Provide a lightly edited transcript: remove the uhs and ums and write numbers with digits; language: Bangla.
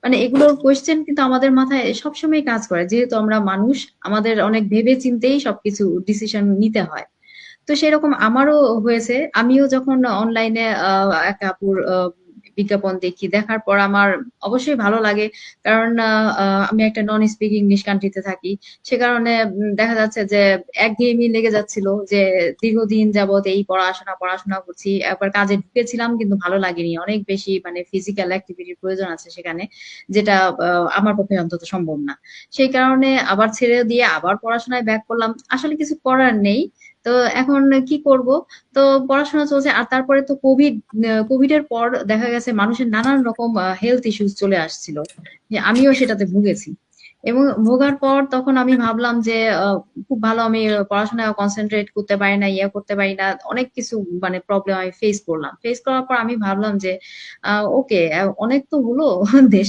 মানে এগুলোর কোয়েশ্চেন কিন্তু আমাদের মাথায় সবসময় কাজ করে, যেহেতু আমরা মানুষ, আমাদের অনেক ভেবে চিন্তেই সবকিছু ডিসিশন নিতে হয়। তো সেরকম আমারও হয়েছে। আমিও যখন অনলাইনে এক আপুর বিজ্ঞাপন দেখি, দেখার পর আমার অবশ্যই ভালো লাগে। কারণ আমি একটা নন স্পিক ইংলিশ কান্ট্রিতে থাকি। সে কারণে দেখা যাচ্ছে যে একঘেয়েমি লেগে যাচ্ছিল, যে দীর্ঘদিন যাবত এই পড়াশোনা পড়াশোনা করছি, একবার কাজে ঢুকেছিলাম কিন্তু ভালো লাগেনি। অনেক বেশি মানে ফিজিক্যাল অ্যাক্টিভিটির প্রয়োজন আছে সেখানে, যেটা আমার পক্ষে অন্তত সম্ভব না। সেই কারণে আবার ছেড়ে দিয়ে আবার পড়াশোনায় ব্যাক করলাম। আসলে কিছু করার নেই। তো এখন কি করব? তো পড়াশোনা চলছে। আর তারপরে তো কোভিড এর পর দেখা গেছে মানুষের নানান রকম হেলথ ইস্যুস চলে আসছিল, যে আমিও সেটাতে ভুগেছি। এবং ভোগার পর তখন আমি ভাবলাম যে খুব ভালো, আমি পড়াশোনায় কনসেন্ট্রেট করতে পারি না, ইয়ে করতে পারি না, অনেক কিছু মানে প্রবলেম আমি ফেস করলাম। ফেস করার পর আমি ভাবলাম যে ওকে, অনেক তো হলো দেশে